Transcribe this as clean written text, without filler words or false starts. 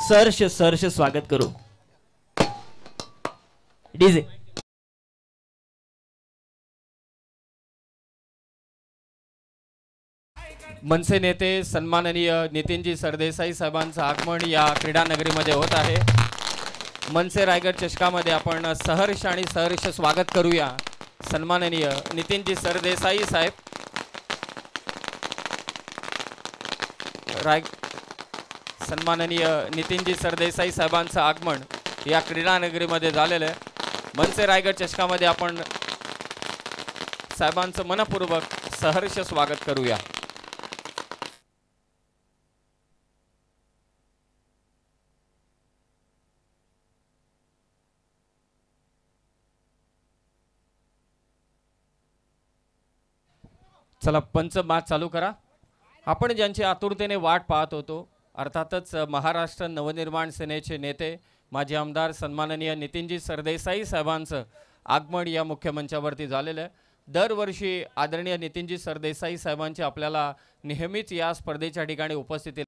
सहर्ष स्वागत करू। डीजे मनसे नेते सन्माननीय नितीनजी सरदेसाई साहेबांचं आगमन या क्रीडा नगरीमध्ये होत आहे। मनसे रायगड चषकामध्ये आपण सहर्ष आणि सहर्ष स्वागत करूया सन्माननीय नितीनजी सरदेसाई साहेब। सन्माननीय नितीनजी सरदेसाई साहेबांचं आगमन या क्रीडा नगरीमध्ये झालेलं आहे। मनसे रायगड चषकामध्ये आपण साहेबांचं मनपूर्वक सहर्ष स्वागत करूया। चला पंच मॅच चालू करा। आपण ज्यांची आतुरतेने वाट पाहत होतो अर्थातच महाराष्ट्र नवनिर्माण सेनेचे नेते माजी आमदार सन्माननीय नितीनजी सरदेसाई साहेबांचं आगमन या मुख्य मंचावरती झालेलं आहे। दरवर्षी आदरणीय नितीनजी सरदेसाई साहेबांची आपल्याला नेहमीच या स्पर्धेच्या ठिकाणी उपस्थिती